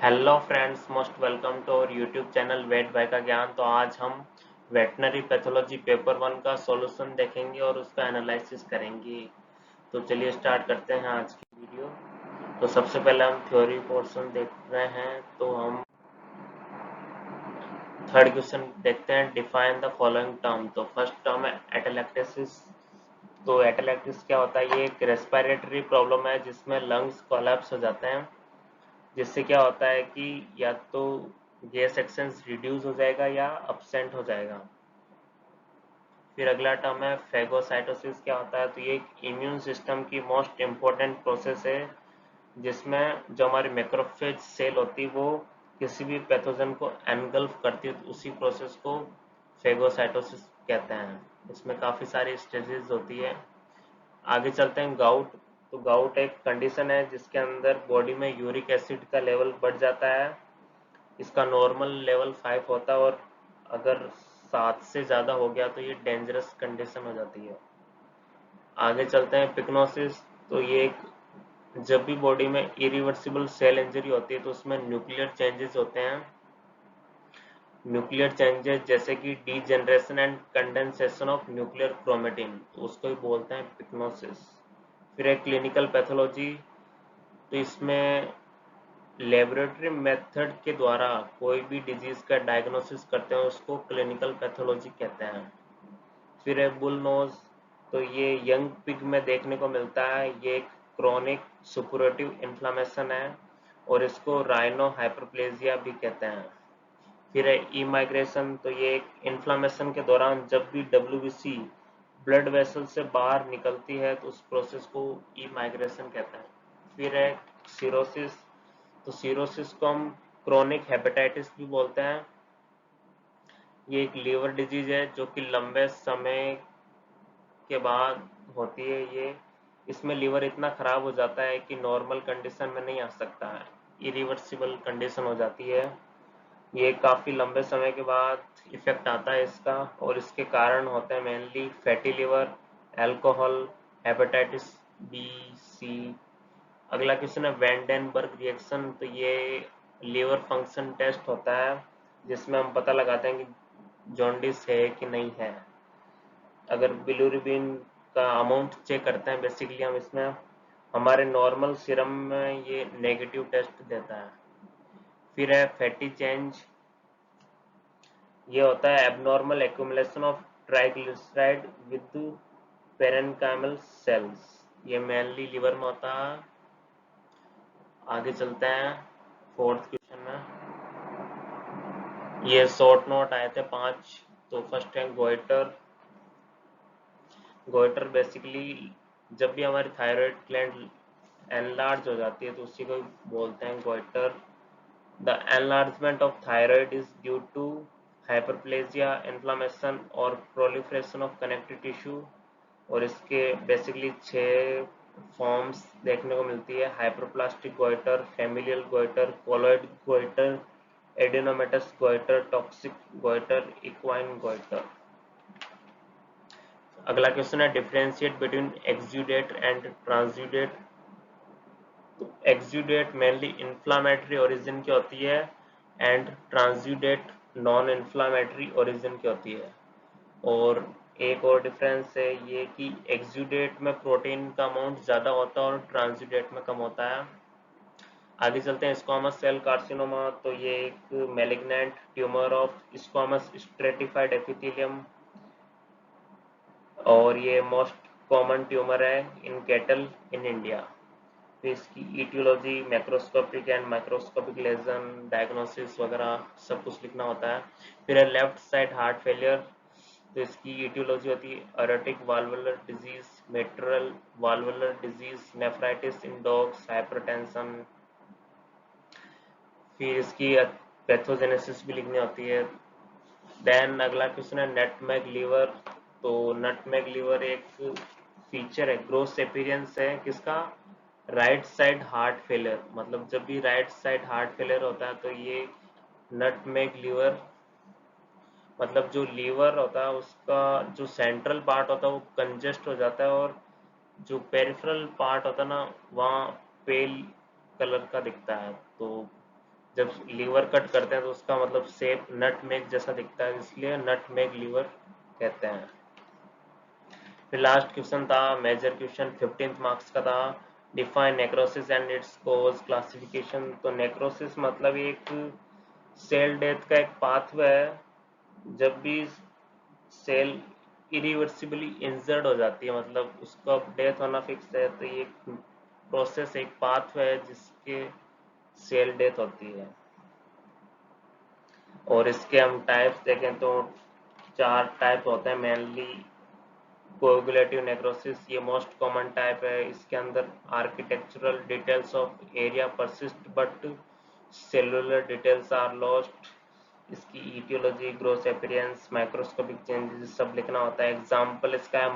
Hello friends, most welcome to our YouTube channel wait by का ज्ञान। तो आज हम वेटनरी पैथोलॉजी पेपर 1 का सॉल्यूशन देखेंगे और उसका एनालिसिस करेंगे। तो चलिए स्टार्ट करते हैं आज की वीडियो। तो सबसे पहले हम थ्योरी पोर्शन देख रहे हैं। तो हम थर्ड क्वेश्चन देखते हैं, डिफाइन द फॉलोइंग टर्म। तो फर्स्ट टर्म है एटेलेक्टेसिस। तो एटेलेक्टिस क्या होता है? ये एक रेस्पिरेटरी प्रॉब्लम है जिसमें लंग्स कोलैप्स हो जाते हैं, जिससे क्या होता है कि या तो गैस एक्सचेंज रिड्यूस हो जाएगा या अपसेंट हो जाएगा। फिर अगला टर्म है फेगोसाइटोसिस। क्या होता है? तो ये एक इम्यून सिस्टम की मोस्ट इम्पोर्टेंट प्रोसेस है, जिसमें जो हमारी मैक्रोफेज सेल होती है वो किसी भी पैथोजन को एनगल्फ करती है, तो उसी प्रोसेस को फेगोसाइटोसिस कहते हैं। इसमें काफ़ी सारी स्टेजेस होती है। आगे चलते हैं गाउट। तो गाउट एक कंडीशन है जिसके अंदर बॉडी में यूरिक एसिड का लेवल बढ़ जाता है। इसका नॉर्मल लेवल 5 होता है और अगर 7 से ज़्यादा हो गया तो ये डेंजरस कंडीशन हो जाती है। आगे चलते हैं पिक्नोसिस। तो ये एक जब भी बॉडी में इरिवर्सिबल सेल इंजरी होती है तो उसमें न्यूक्लियर चेंजेस होते हैं। न्यूक्लियर चेंजेस जैसे कि degeneration and condensation of nuclear chromatin, तो उसको ही बोलते हैं पिक्नोसिस। फिर एक क्लिनिकल पैथोलॉजी। तो इसमें लेबोरेटरी मेथड के द्वारा कोई भी डिजीज का डायग्नोसिस करते हैं उसको क्लिनिकल पैथोलॉजी कहते हैं। फिर है बुल नोज। तो ये यंग पिग में देखने को मिलता है। ये एक क्रोनिक सुपुरेटिव इन्फ्लामेशन है और इसको राइनो हाइपरप्लेजिया भी कहते हैं। फिर है ई माइग्रेशन। तो ये एक इन्फ्लामेशन के दौरान जब भी डब्ल्यूबीसी ब्लड वेसल से बाहर निकलती है तो उस प्रोसेस को ई माइग्रेशन कहते हैं। फिर है सिरोसिस। तो सिरोसिस को हम क्रोनिक हेपेटाइटिस भी बोलते हैं। ये एक लीवर डिजीज है जो कि लंबे समय के बाद होती है। ये इसमें लीवर इतना खराब हो जाता है कि नॉर्मल कंडीशन में नहीं आ सकता है, इरिवर्सिबल कंडीशन हो जाती है। ये काफ़ी लंबे समय के बाद इफेक्ट आता है इसका, और इसके कारण होते हैं mainly fatty liver, alcohol, hepatitis B, C. अगला क्वेश्चन है वैंडेनबर्ग रिएक्शन। तो ये लीवर फंक्शन टेस्ट होता है जिसमें हम पता लगाते हैं कि जॉन्डिस है कि नहीं है। अगर बिलिरुबिन का अमाउंट चेक करते हैं बेसिकली हम इसमें, हमारे नॉर्मल सीरम में ये नेगेटिव टेस्ट देता है। फिर है फैटी चेंज। ये होता है abnormal accumulation of triglyceride with parenchymal cells. ये मेनली लिवर में होता है। आगे चलते हैं फोर्थ क्वेश्चन में। ये शॉर्ट नोट आए थे 5। तो फर्स्ट है गोइटर। गोइटर बेसिकली जब भी हमारी थायराइड ग्लैंड एनलार्ज हो जाती है तो उसी को बोलते हैं goitre. The enlargement of thyroid is due to hyperplasia, inflammation और प्रोलिफरेशन ऑफ कनेक्टिव टिश्यू। और इसके बेसिकली 6 फॉर्म्स देखने को मिलती है: hyperplastic goitre, familial goitre, colloid goitre, adenomatous goitre, toxic goitre, equine goitre. अगला क्वेश्चन है differentiate between exudate and transudate. तो एक्सुडेट मेनली इन्फ्लामेटरी ओरिजिन की होती है and transudate non inflammatory origin की होती है। और एक और डिफरेंस है ये कि एक्सुडेट में प्रोटीन का अमाउंट ज़्यादा होता है और ट्रांसुडेट में कम होता है। आगे चलते हैं स्क्वामस सेल कार्सिनोमा। तो ये एक malignant tumour of squamous stratified epithelium और ये मोस्ट कॉमन ट्यूमर है इन कैटल इन इंडिया। फिर इसकी aetiology, macroscopic and microscopic lesion, diagnosis वगैरह सब कुछ लिखना होता है। फिर है लेफ्ट साइड हार्ट फेलियर। तो इसकी ईटियोलॉजी होती है aortic valvular disease, mitral valvular disease, nephritis in dogs, hypertension. फिर इसकी पैथोजेनेसिस भी लिखनी होती है। देन अगला क्वेश्चन है नटमेग लीवर। तो नटमेग लीवर एक फीचर है, ग्रोस एपीरियंस है किसका? Right side heart failure. मतलब जब भी राइट साइड हार्ट फेलियर होता है तो ये नटमेग लीवर, मतलब जो लीवर होता है उसका जो सेंट्रल पार्ट होता है वो कंजेस्ट हो जाता है और जो पेरिफेरल पार्ट होता है ना वहाँ पेल कलर का दिखता है। तो जब लीवर कट करते हैं तो उसका मतलब शेप नटमेग जैसा दिखता है, इसलिए नटमेग लीवर कहते हैं। फिर लास्ट क्वेश्चन था मेजर क्वेश्चन 15 मार्क्स का था, define necrosis and its cause classification. तो नेक्रोसिस मतलब एक सेल डेथ का एक पाथवे है। जब भी सेल इरिवर्सिबली इंजर्ड हो जाती है, मतलब उसका डेथ होना फिक्स है, तो ये प्रोसेस एक पाथवे है जिसके सेल डेथ होती है। और इसके हम टाइप्स देखें तो 4 टाइप होते हैं मेनली। कोएगुलेटिव नेक्रोसिस ये मोस्ट कॉमन टाइप है। इसके अंदर architectural details of area persist but cellular details are lost. इसकी aetiology, gross appearance, microscopic changes सब लिखना होता है। एग्जांपल इसका है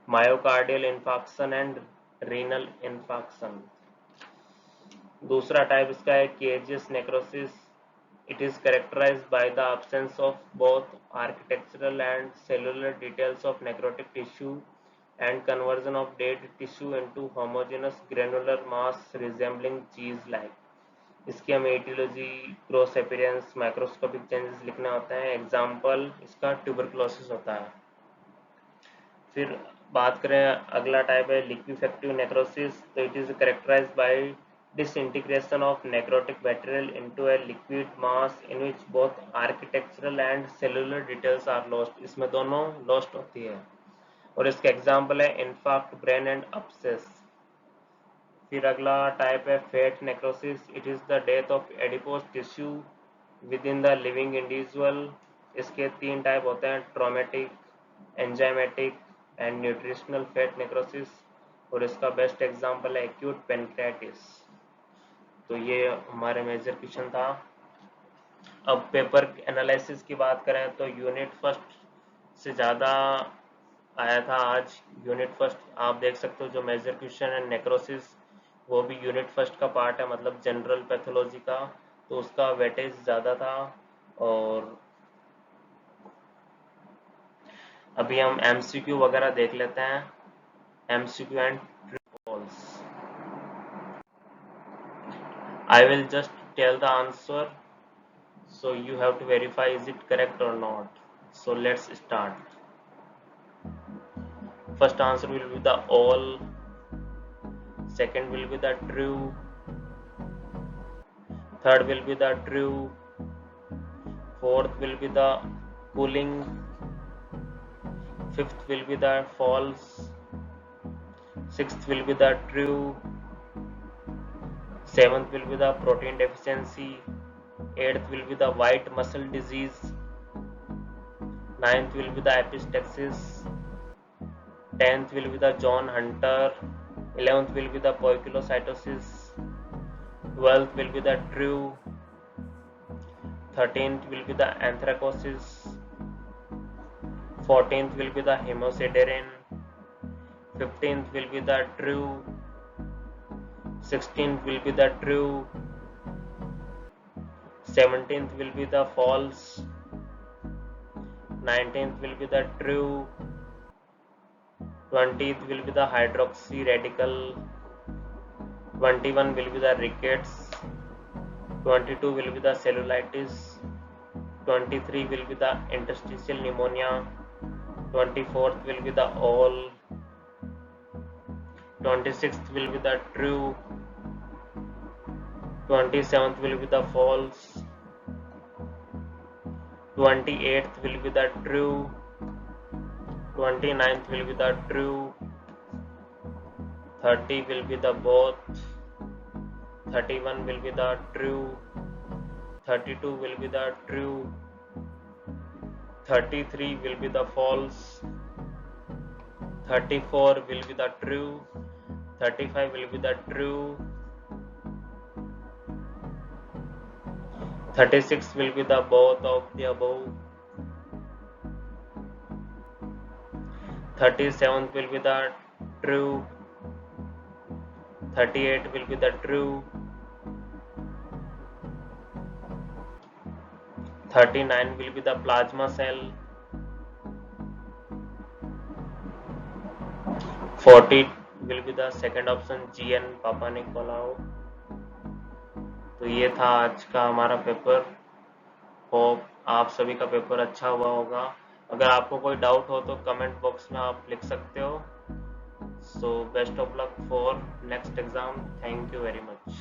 myocardial infarction and renal infarction. दूसरा टाइप इसका है caseous necrosis. It is characterized by the absence of both architectural and cellular details of necrotic tissue and conversion of dead tissue into homogeneous granular mass resembling cheese-like. इसकी हमें aetiology, gross appearance, microscopic changes लिखने होते हैं। Example इसका tuberculosis होता है। फिर बात करें अगला टाइप है लिक्विफेक्टिव नेक्रोसिस। तो it is characterised by disintegration of necrotic material into a liquid mass in which both architectural and cellular details are lost। इसमें दोनों lost होती है। और इसके एग्जाम्पल है इन्फाक्ट, ब्रेन एंड अपसेस। फिर अगला टाइप है fat necrosis. It is the death of adipose tissue with in the living individual. इसके 3 टाइप होते हैं, traumatic, enzymatic and nutritional fat necrosis. और इसका बेस्ट एग्जाम्पल है एक्यूट पेनक्रेटिस। तो ये हमारे मेजर क्वेश्चन था। अब पेपर एनालिसिस की बात करें तो यूनिट फर्स्ट से ज़्यादा आया था आज। यूनिट फर्स्ट आप देख सकते हो, जो मेजर क्वेश्चन है नेक्रोसिस वो भी यूनिट फर्स्ट का पार्ट है, मतलब जनरल पैथोलॉजी का, तो उसका वेटेज ज़्यादा था। और अभी हम एमसीक्यू वगैरह देख लेते हैं। MCQ and true false. I will just tell the answer, so you have to verify is it correct or not. So let's start. First answer will be the all, second will be the true, third will be the true, fourth will be the cooling, fifth will be the false, sixth will be the true, seventh will be the protein deficiency, eighth will be the white muscle disease, ninth will be the epistaxis, 10th will be the John Hunter, 11th will be the poikilocytosis, 12th will be the true, 13th will be the anthracosis, 14th will be the hemosiderin, 15th will be the true, 16th will be the true, 17th will be the false, 19th will be the true, 20th will be the hydroxy radical, 21 will be the rickets, 22 will be the cellulitis, 23 will be the interstitial pneumonia, 24th will be the all, 26th will be the true, 27th will be the false, 28th will be the true, 29th will be the true, 30 will be the both, 31 will be the true, 32 will be the true, 33 will be the false, 34 will be the true, 35 will be the true, 36 will be the both of the above, 37 will be the true, 38 will be the true, 39 will be the plasma cell, 40 will be the second option GN Papa Nicolau, तो ये था आज का हमारा paper. Hope आप सभी का paper अच्छा हुआ होगा। अगर आपको कोई डाउट हो तो कमेंट बॉक्स में आप लिख सकते हो। So best of luck for next exam. Thank you very much.